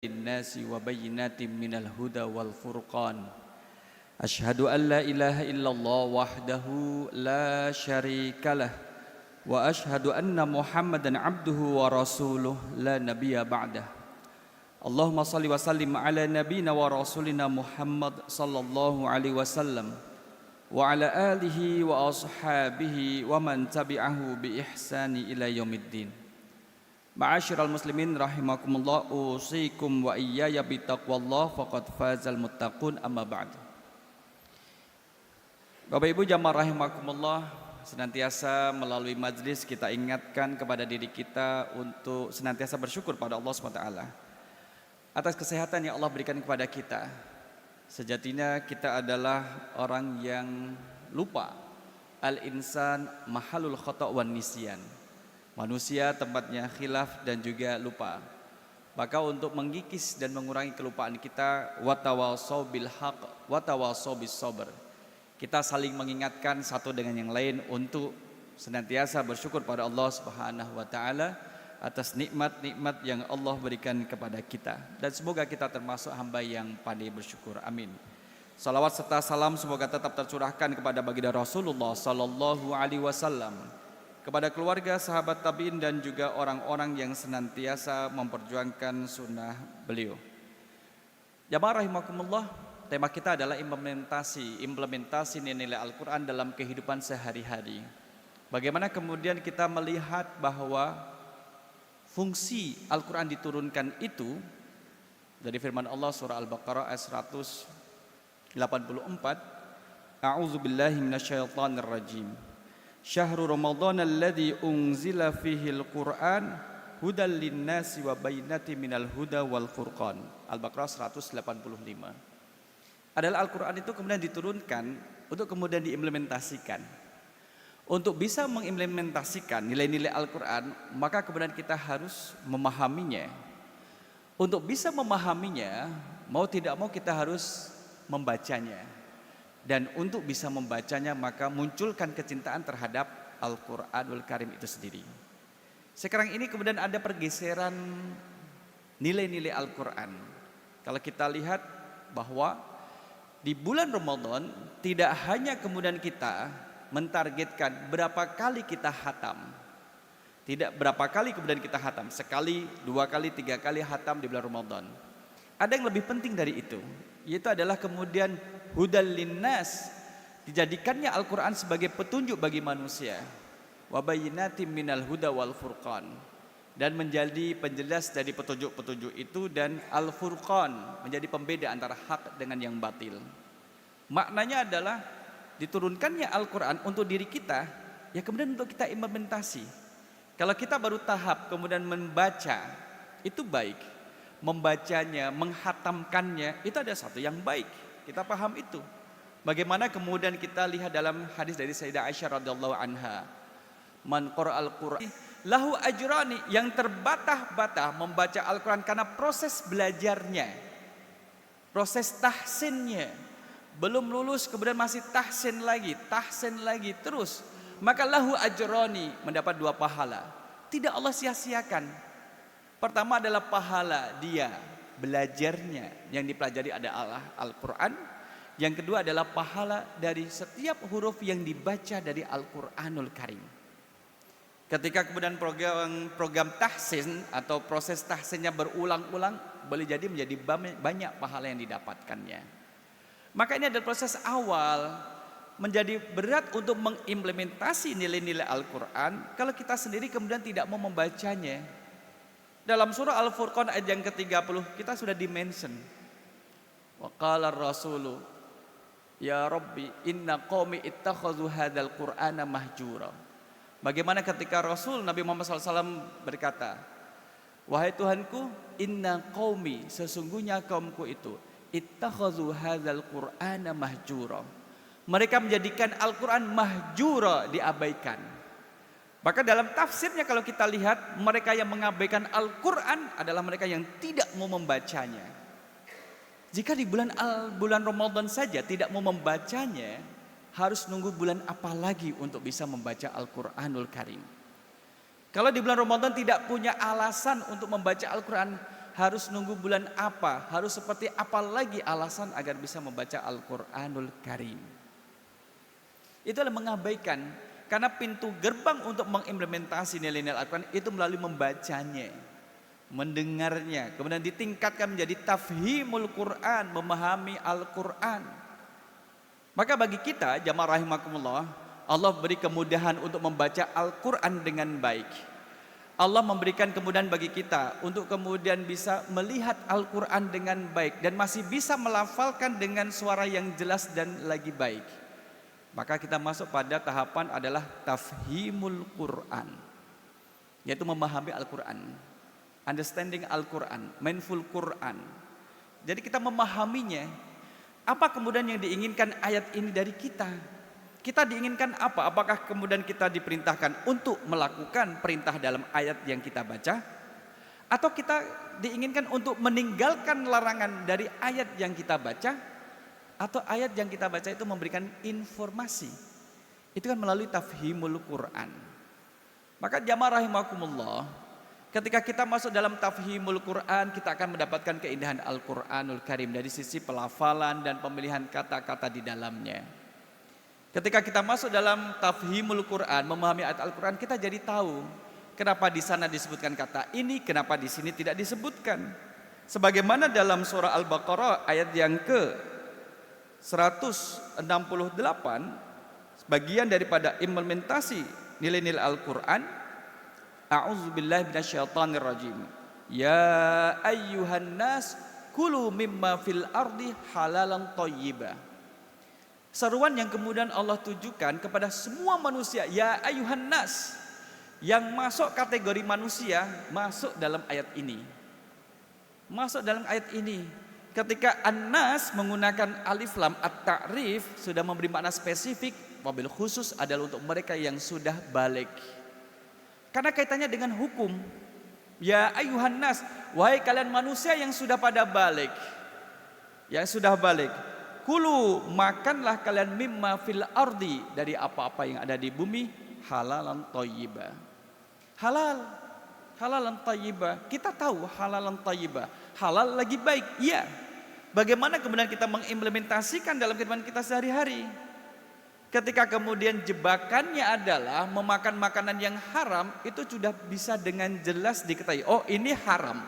للناس وبينات من الهدى والفرقان أشهد أن لا إله إلا الله وحده لا شريك له وأشهد أن محمدا عبده ورسوله لا نبي بعده اللهم صل وسلم على نبينا ورسولنا محمد صلى الله عليه وسلم وعلى آله وأصحابه ومن تبعه بإحسان إلى يوم الدين. Ma'asyiral muslimin rahimakumullah, usikum wa iyaya bitaqwallah faqad fazal muttaqun, amma ba'd. Bapak Ibu jamaah rahimakumullah, senantiasa melalui majlis kita ingatkan kepada diri kita untuk senantiasa bersyukur pada Allah SWT atas kesehatan yang Allah berikan kepada kita. Sejatinya kita adalah orang yang lupa. Al-insan mahalul khata' wan nisyan. Manusia tempatnya khilaf dan juga lupa. Maka untuk mengikis dan mengurangi kelupaan kita, watawasau bil haq watawasau bis sabr. Kita saling mengingatkan satu dengan yang lain untuk senantiasa bersyukur pada Allah Subhanahu wa taala atas nikmat-nikmat yang Allah berikan kepada kita, dan semoga kita termasuk hamba yang pandai bersyukur. Amin. Salawat serta salam semoga tetap tercurahkan kepada baginda Rasulullah sallallahu alaihi wasallam, kepada keluarga, sahabat tabi'in, dan juga orang-orang yang senantiasa memperjuangkan sunnah beliau. Jamaah rahimakumullah, tema kita adalah implementasi nilai Al-Quran dalam kehidupan sehari-hari. Bagaimana kemudian kita melihat bahwa fungsi Al-Quran diturunkan itu dari firman Allah surah Al-Baqarah ayat 184, A'udzubillahi minasyaitonir rajim. Syahrul Ramadan alladzi unzila fihil Qur'an hudal linnasi wa bayyinatin minal huda wal furqan. Al-Baqarah 185. Adalah Al-Qur'an itu kemudian diturunkan untuk kemudian diimplementasikan. Untuk bisa mengimplementasikan nilai-nilai Al-Qur'an, maka kemudian kita harus memahaminya. Untuk bisa memahaminya, mau tidak mau kita harus membacanya. Dan untuk bisa membacanya maka munculkan kecintaan terhadap Al-Quranul Karim itu sendiri. Sekarang ini kemudian ada pergeseran nilai-nilai Al-Quran. Kalau kita lihat bahwa di bulan Ramadan tidak hanya kemudian kita mentargetkan berapa kali kita khatam. Tidak berapa kali kemudian kita khatam, sekali, dua kali, tiga kali khatam di bulan Ramadan. Ada yang lebih penting dari itu, yaitu adalah kemudian hudal linnas, dijadikannya Al-Quran sebagai petunjuk bagi manusia, wa bayyinatin minal huda wal furqan, dan menjadi penjelas dari petunjuk-petunjuk itu, dan al-furqan menjadi pembeda antara hak dengan yang batil. Maknanya adalah diturunkannya Al-Quran untuk diri kita, ya kemudian untuk kita implementasi. Kalau kita baru tahap kemudian membaca, itu baik. Membacanya, menghatamkannya, itu ada satu yang baik. Kita paham itu. Bagaimana kemudian kita lihat dalam hadis dari Sayyidah Aisyah radhiyallahu anha, man qara'al Qur'an lahu ajrani, yang terbatah-batah membaca Al-Quran karena proses belajarnya, proses tahsinnya, belum lulus kemudian masih tahsin lagi terus, maka lahu ajrani, mendapat dua pahala. Tidak Allah sia-siakan. Pertama adalah pahala dia belajarnya, yang dipelajari adalah Al-Quran. Yang kedua adalah pahala dari setiap huruf yang dibaca dari Al-Quranul Karim. Ketika kemudian program tahsin atau proses tahsinnya berulang-ulang, boleh jadi menjadi banyak pahala yang didapatkannya. Maka ini adalah proses awal. Menjadi berat untuk mengimplementasi nilai-nilai Al-Quran kalau kita sendiri kemudian tidak mau membacanya. Dalam surah Al-Furqan ayat yang ke-30 kita sudah dimention. Wa qala ar-rasulu ya rabbi inna qaumi ittakhadhu hadzal qur'ana mahjura. Bagaimana ketika Rasul Nabi Muhammad SAW berkata, wahai Tuhanku, inna qaumi, sesungguhnya kaumku itu, ittakhadhu hadzal qur'ana mahjura. Mereka menjadikan Al-Quran mahjura, diabaikan. Maka dalam tafsirnya kalau kita lihat, mereka yang mengabaikan Al-Quran adalah mereka yang tidak mau membacanya. Jika di bulan Ramadan saja tidak mau membacanya, harus nunggu bulan apa lagi untuk bisa membaca Al-Quranul Karim? Kalau di bulan Ramadan tidak punya alasan untuk membaca Al-Quran, harus nunggu bulan apa, harus seperti apa lagi alasan agar bisa membaca Al-Quranul Karim. Itu adalah mengabaikan, karena pintu gerbang untuk mengimplementasi nilai-nilai Al-Quran itu melalui membacanya, mendengarnya, kemudian ditingkatkan menjadi tafhimul Quran, memahami Al-Quran. Maka bagi kita jamaah rahimakumullah, Allah beri kemudahan untuk membaca Al-Quran dengan baik. Allah memberikan kemudahan bagi kita untuk kemudian bisa melihat Al-Quran dengan baik dan masih bisa melafalkan dengan suara yang jelas dan lagi baik. Maka kita masuk pada tahapan adalah tafhimul Quran, yaitu memahami Al-Quran, understanding Al-Quran, mindful Quran. Jadi kita memahaminya. Apa kemudian yang diinginkan ayat ini dari kita? Kita diinginkan apa? Apakah kemudian kita diperintahkan untuk melakukan perintah dalam ayat yang kita baca? Atau kita diinginkan untuk meninggalkan larangan dari ayat yang kita baca? Atau ayat yang kita baca itu memberikan informasi? Itu kan melalui tafhimul Quran. Maka jamaah rahimakumullah, ketika kita masuk dalam tafhimul Quran, kita akan mendapatkan keindahan Al-Quranul Karim dari sisi pelafalan dan pemilihan kata-kata di dalamnya. Ketika kita masuk dalam tafhimul Quran, memahami ayat Al-Quran, kita jadi tahu kenapa di sana disebutkan kata ini, kenapa di sini tidak disebutkan. Sebagaimana dalam surah Al-Baqarah ayat yang ke 168, sebagian daripada implementasi nilai-nilai Al-Quran. A'udzubillahi minasyaitonirrajim. Ya ayyuhan nas kulu mimma fil ardi halalan thayyibah. Seruan yang kemudian Allah tujukan kepada semua manusia, ya ayuhan nas, yang masuk kategori manusia masuk dalam ayat ini. Masuk dalam ayat ini. Ketika an-nas menggunakan alif lam at-ta'rif sudah memberi makna spesifik, wabil khusus adalah untuk mereka yang sudah balik. Karena kaitannya dengan hukum. Ya ayuhan nas, wahai kalian manusia yang sudah pada balik. Yang sudah balik. Kulu, makanlah kalian mimma fil ardi, dari apa-apa yang ada di bumi, halalan thayyibah. Halalan thayyibah. Kita tahu halalan thayyibah, halal lagi baik. Iya. Bagaimana kemudian kita mengimplementasikan dalam kehidupan kita sehari-hari? Ketika kemudian jebakannya adalah memakan makanan yang haram, itu sudah bisa dengan jelas diketahui. Oh, ini haram.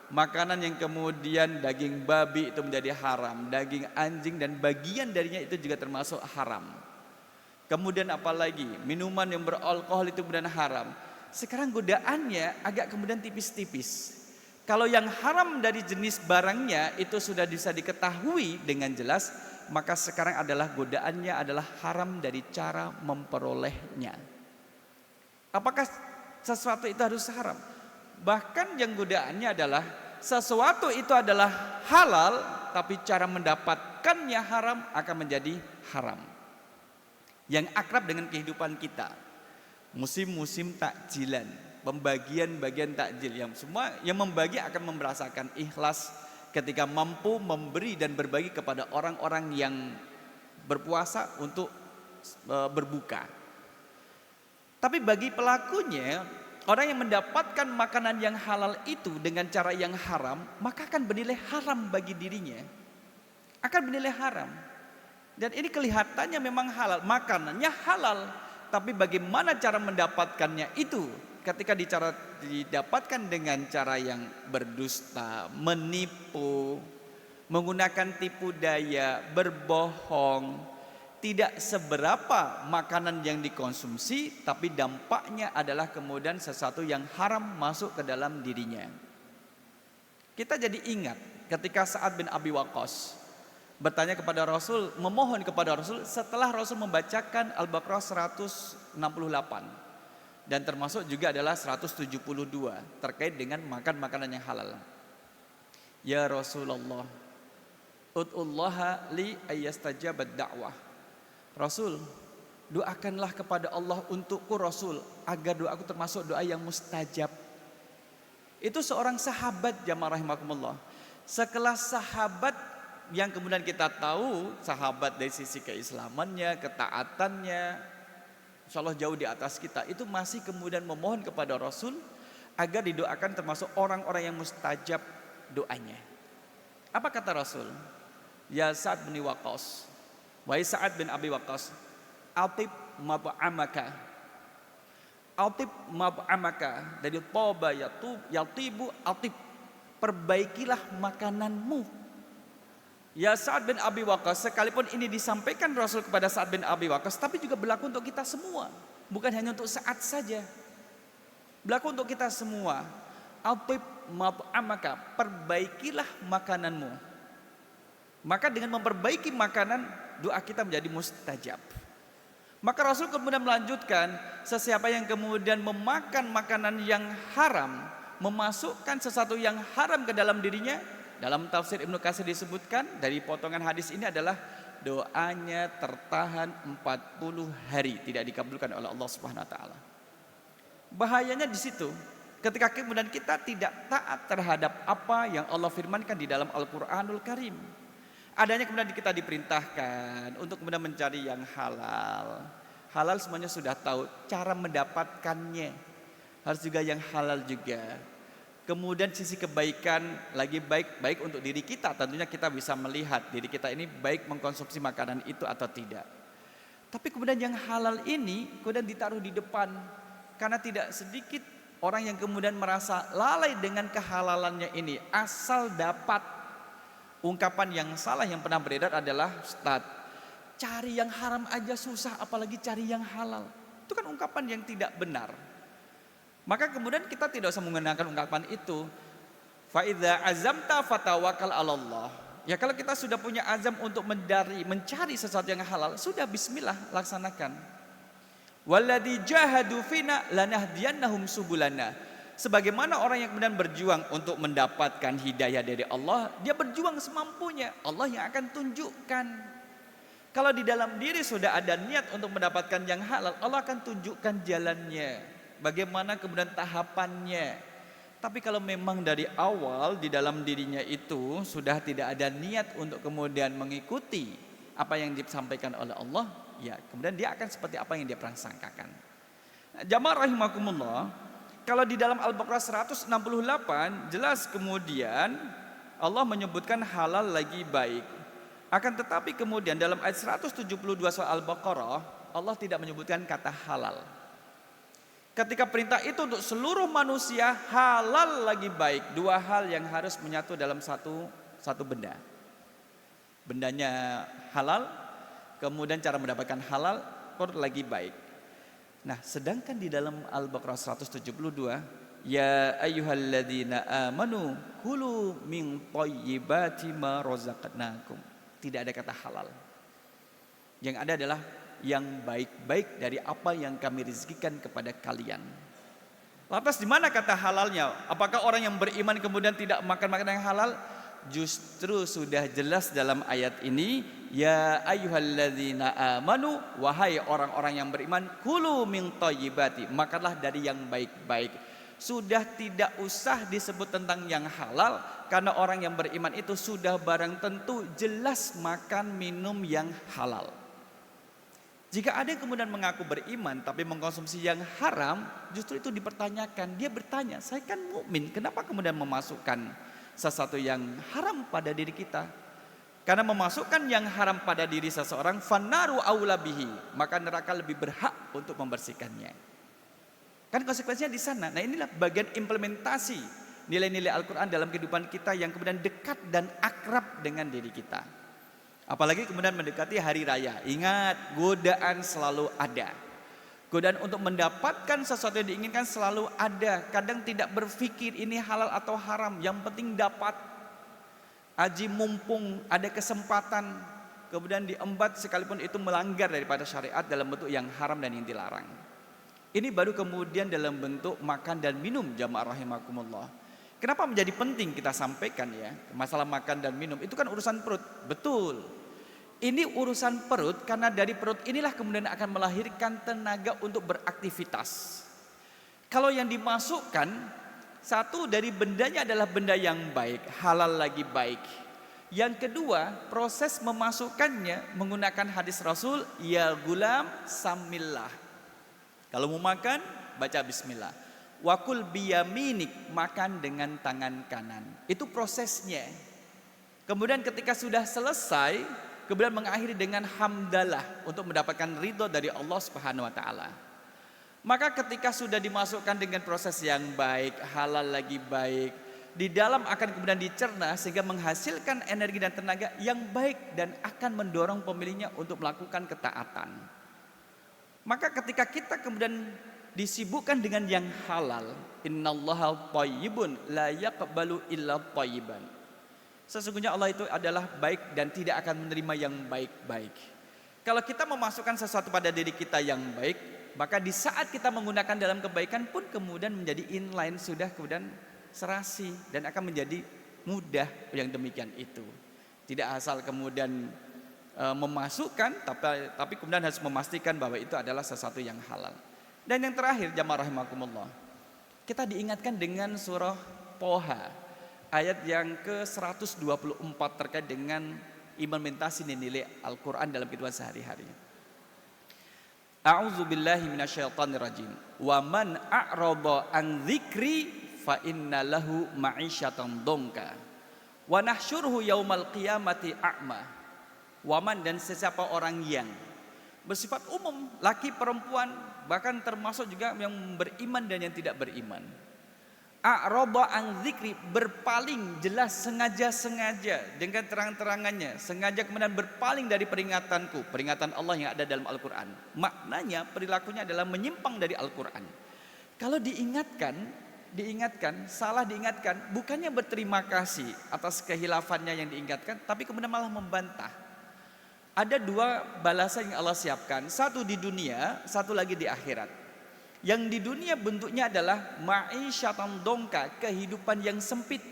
Makanan yang kemudian daging babi itu menjadi haram, daging anjing dan bagian darinya itu juga termasuk haram. Kemudian apalagi minuman yang beralkohol itu kemudian haram. Sekarang godaannya agak kemudian tipis-tipis. Kalau yang haram dari jenis barangnya itu sudah bisa diketahui dengan jelas, maka sekarang adalah godaannya adalah haram dari cara memperolehnya. Apakah sesuatu itu harus haram? Bahkan yang godaannya adalah sesuatu itu adalah halal, tapi cara mendapatkannya haram akan menjadi haram. Yang akrab dengan kehidupan kita, musim-musim takjilan, pembagian-bagian takjil, yang semua yang membagi akan merasakan ikhlas ketika mampu memberi dan berbagi kepada orang-orang yang berpuasa untuk berbuka. Tapi bagi pelakunya, orang yang mendapatkan makanan yang halal itu dengan cara yang haram, maka akan bernilai haram bagi dirinya. Akan bernilai haram. Dan ini kelihatannya memang halal, makanannya halal, tapi bagaimana cara mendapatkannya itu? Ketika didapatkan dengan cara yang berdusta, menipu, menggunakan tipu daya, berbohong, tidak seberapa makanan yang dikonsumsi, tapi dampaknya adalah kemudian sesuatu yang haram masuk ke dalam dirinya. Kita jadi ingat ketika Sa'ad bin Abi Waqqas bertanya kepada Rasul, memohon kepada Rasul setelah Rasul membacakan Al-Baqarah 168 dan termasuk juga adalah 172 terkait dengan makan makanan yang halal. Ya Rasulullah, ud'ullaha li ayyastajabat da'wah. Rasul, doakanlah kepada Allah untukku Rasul, agar doaku termasuk doa yang mustajab. Itu seorang sahabat jamaah rahimakumullah, sekelas sahabat yang kemudian kita tahu sahabat dari sisi keislamannya, ketaatannya, insya Allah jauh di atas kita, itu masih kemudian memohon kepada Rasul agar didoakan termasuk orang-orang yang mustajab. doanya. Apa kata Rasul? Ya Sa'ad bin Waqqas, wahai Sa'ad bin Abi Waqqas, atib mab'amaka. Atib mab'amaka, dari toba yatibu atib, perbaikilah makananmu. Ya Sa'ad bin Abi Waqqas, sekalipun ini disampaikan Rasul kepada Sa'ad bin Abi Waqqas, tapi juga berlaku untuk kita semua, bukan hanya untuk Sa'ad saja. Berlaku untuk kita semua. Atib mab'amaka, perbaikilah makananmu. Maka dengan memperbaiki makanan, doa kita menjadi mustajab. Maka Rasul kemudian melanjutkan, sesiapa yang kemudian memakan makanan yang haram, memasukkan sesuatu yang haram ke dalam dirinya, dalam tafsir Ibnu Katsir disebutkan dari potongan hadis ini adalah doanya tertahan 40 hari, tidak dikabulkan oleh Allah Subhanahu wa taala. Bahayanya di situ, ketika kemudian kita tidak taat terhadap apa yang Allah firmankan di dalam Al-Qur'anul Karim. Adanya kemudian kita diperintahkan untuk kemudian mencari yang halal. Halal semuanya sudah tahu, cara mendapatkannya harus juga yang halal juga. Kemudian sisi kebaikan lagi baik untuk diri kita, tentunya kita bisa melihat diri kita ini baik mengkonsumsi makanan itu atau tidak. Tapi kemudian yang halal ini kemudian ditaruh di depan, karena tidak sedikit orang yang kemudian merasa lalai dengan kehalalannya ini, asal dapat. Ungkapan yang salah yang pernah beredar adalah, Ustaz, cari yang haram aja susah, apalagi cari yang halal. Itu kan ungkapan yang tidak benar. Maka kemudian kita tidak usah menggunakan ungkapan itu. Fa idza azamta fatawakkal 'alallah. Ya kalau kita sudah punya azam untuk mencari sesuatu yang halal, sudah bismillah laksanakan. Walladzi jahadu fina lanahdiyannahum subulana. Sebagaimana orang yang kemudian berjuang untuk mendapatkan hidayah dari Allah, dia berjuang semampunya, Allah yang akan tunjukkan. Kalau di dalam diri sudah ada niat untuk mendapatkan yang halal, Allah akan tunjukkan jalannya, bagaimana kemudian tahapannya. Tapi kalau memang dari awal di dalam dirinya itu sudah tidak ada niat untuk kemudian mengikuti apa yang disampaikan oleh Allah, ya kemudian dia akan seperti apa yang dia prasangkakan. Jamaah rahimakumullah, kalau di dalam Al-Baqarah 168 jelas kemudian Allah menyebutkan halal lagi baik. Akan tetapi kemudian dalam ayat 172 surah Al-Baqarah Allah tidak menyebutkan kata halal. Ketika perintah itu untuk seluruh manusia, halal lagi baik, dua hal yang harus menyatu dalam satu benda. Bendanya halal, kemudian cara mendapatkan halal pun lagi baik. Nah, sedangkan di dalam Al-Baqarah 172, ya ayyuhalladzina amanu kulu min thayyibati ma razaqnakum. Tidak ada kata halal. Yang ada adalah yang baik-baik dari apa yang kami rezekikan kepada kalian. Lantas di mana kata halalnya? Apakah orang yang beriman kemudian tidak makan makanan yang halal? Justru sudah jelas dalam ayat ini, ya ayyuhalladzina amanu, wahai orang-orang yang beriman, kulu min thayyibati, makanlah dari yang baik-baik. Sudah tidak usah disebut tentang yang halal, karena orang yang beriman itu sudah barang tentu jelas makan minum yang halal. Jika ada yang kemudian mengaku beriman tapi mengkonsumsi yang haram, justru itu dipertanyakan. Dia bertanya, saya kan mukmin, kenapa kemudian memasukkan sesuatu yang haram pada diri kita? Karena memasukkan yang haram pada diri seseorang, fanaru aula bihi, maka neraka lebih berhak untuk membersihkannya. Kan konsekuensinya di sana. Nah, inilah bagian implementasi nilai-nilai Al-Quran dalam kehidupan kita yang kemudian dekat dan akrab dengan diri kita. Apalagi kemudian mendekati hari raya. Ingat, godaan selalu ada. Godaan untuk mendapatkan sesuatu yang diinginkan selalu ada. Kadang tidak berpikir ini halal atau haram, yang penting dapat. Aji mumpung ada kesempatan, kemudian diembat sekalipun itu melanggar daripada syariat dalam bentuk yang haram dan yang dilarang. Ini baru kemudian dalam bentuk makan dan minum, jamaah rahimakumullah. Kenapa menjadi penting kita sampaikan ya, masalah makan dan minum, itu kan urusan perut, betul. Ini urusan perut karena dari perut inilah kemudian akan melahirkan tenaga untuk beraktivitas. Kalau yang dimasukkan, satu dari bendanya adalah benda yang baik, halal lagi baik. Yang kedua, proses memasukkannya menggunakan hadis Rasul, ya gulam samillah. Kalau mau makan, baca bismillah. Wakul biyaminik, makan dengan tangan kanan. Itu prosesnya. Kemudian ketika sudah selesai, kemudian mengakhiri dengan hamdalah untuk mendapatkan ridho dari Allah Subhanahu wa taala. Maka ketika sudah dimasukkan dengan proses yang baik, halal lagi baik, di dalam akan kemudian dicerna sehingga menghasilkan energi dan tenaga yang baik dan akan mendorong pemiliknya untuk melakukan ketaatan. Maka ketika kita kemudian disibukkan dengan yang halal, innallaha thayyibun la yaqbalu illa thayyiban. Sesungguhnya Allah itu adalah baik dan tidak akan menerima yang baik-baik. Kalau kita memasukkan sesuatu pada diri kita yang baik, maka di saat kita menggunakan dalam kebaikan pun kemudian menjadi inline, sudah kemudian serasi dan akan menjadi mudah yang demikian itu. Tidak asal kemudian memasukkan, tapi kemudian harus memastikan bahwa itu adalah sesuatu yang halal. Dan yang terakhir, jamaah rahimakumullah, kita diingatkan dengan surah Toha ayat yang ke-124 terkait dengan implementasi nilai Al-Quran dalam kehidupan sehari-hari. A'udzubillahi minasyaitonirrajim. Wa man a'rada an dzikri fa inna lahu ma'isyatan dongka wa nahsyuruhu yaumal qiyamati a'ma. Waman, dan sesiapa orang yang bersifat umum, laki perempuan, bahkan termasuk juga yang beriman dan yang tidak beriman. A'rada an dzikri, berpaling, jelas sengaja-sengaja dengan terang-terangannya, sengaja kemudian berpaling dari peringatanku, peringatan Allah yang ada dalam Al-Quran. Maknanya perilakunya adalah menyimpang dari Al-Quran. Kalau diingatkan, salah diingatkan, bukannya berterima kasih atas kehilafannya yang diingatkan, tapi kemudian malah membantah. Ada dua balasan yang Allah siapkan, satu di dunia, satu lagi di akhirat. Yang di dunia bentuknya adalah ma'isyatan dongka, kehidupan yang sempit.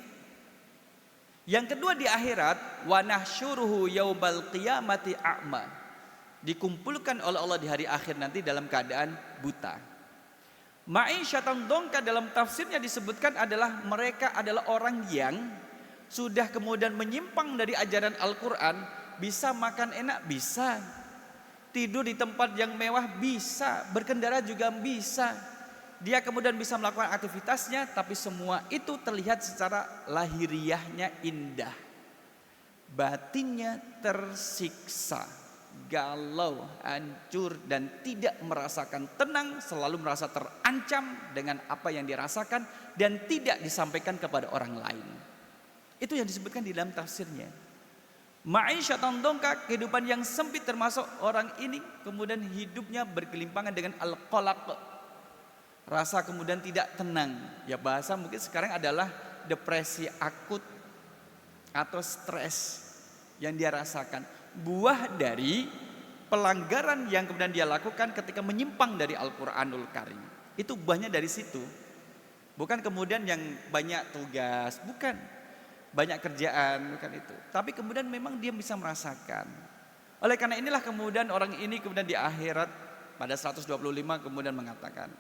Yang kedua di akhirat, wa nahsyuruhu yaumal qiyamati a'ma, dikumpulkan oleh Allah di hari akhir nanti dalam keadaan buta. Ma'isyatan dongka dalam tafsirnya disebutkan adalah mereka adalah orang yang sudah kemudian menyimpang dari ajaran Al-Quran. Bisa makan enak, bisa tidur di tempat yang mewah, bisa berkendara juga bisa. Dia kemudian bisa melakukan aktivitasnya, tapi semua itu terlihat secara lahiriahnya indah, batinnya tersiksa, galau, hancur, dan tidak merasakan tenang, selalu merasa terancam dengan apa yang dirasakan dan tidak disampaikan kepada orang lain. Itu yang disebutkan di dalam tafsirnya. Ma'isyatan dongka, kehidupan yang sempit, termasuk orang ini kemudian hidupnya berkelimpangan dengan al-qalaq, rasa kemudian tidak tenang. Ya bahasa mungkin sekarang adalah depresi akut atau stres yang dia rasakan. Buah dari pelanggaran yang kemudian dia lakukan ketika menyimpang dari Al-Quranul Karim. Itu buahnya dari situ. Bukan kemudian yang banyak tugas, bukan. Banyak kerjaan, bukan itu. Tapi kemudian memang dia bisa merasakan. Oleh karena inilah kemudian orang ini kemudian di akhirat pada 125 kemudian mengatakan,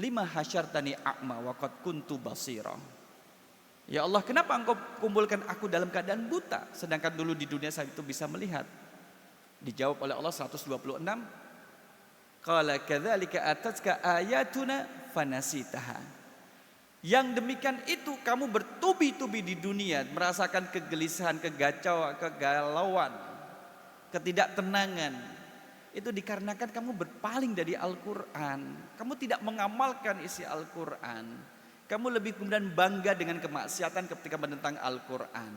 lima hasyartani a'ma wa qad kuntu basira. Ya Allah, kenapa engkau kumpulkan aku dalam keadaan buta, sedangkan dulu di dunia saya itu bisa melihat? Dijawab oleh Allah 126, qala kadzalika atatka ayatuna fanasitaha. Yang demikian itu kamu bertubi-tubi di dunia, merasakan kegelisahan, kegacauan, kegalauan, ketidaktenangan. Itu dikarenakan kamu berpaling dari Al-Quran. Kamu tidak mengamalkan isi Al-Quran. Kamu lebih kemudian bangga dengan kemaksiatan ketika menentang Al-Quran.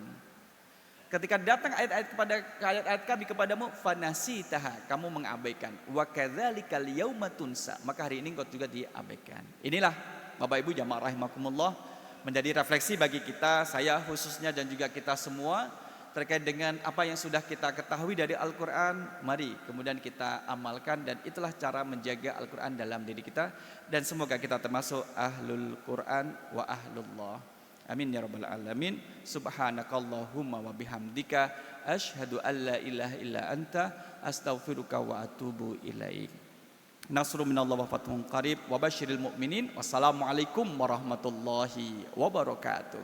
Ketika datang ayat-ayat kami kepadamu, fanasitaha, kamu mengabaikan. Wa kadzalikal yauma tunsa, maka hari ini engkau juga diabaikan. Inilah Bapak Ibu jamaah rahimakumullah, menjadi refleksi bagi kita, saya khususnya dan juga kita semua, terkait dengan apa yang sudah kita ketahui dari Al-Quran. Mari kemudian kita amalkan, dan itulah cara menjaga Al-Quran dalam diri kita. Dan semoga kita termasuk ahlul Quran wa ahlullah. Amin ya rabbal alamin. Subhanakallahumma wa bihamdika asyhadu an la ilaha illa anta astaghfiruka wa atubu ilaik. Nasrul minallah wa fathun qarib wa basyiril mu'minin. Wassalamualaikum warahmatullahi wabarakatuh.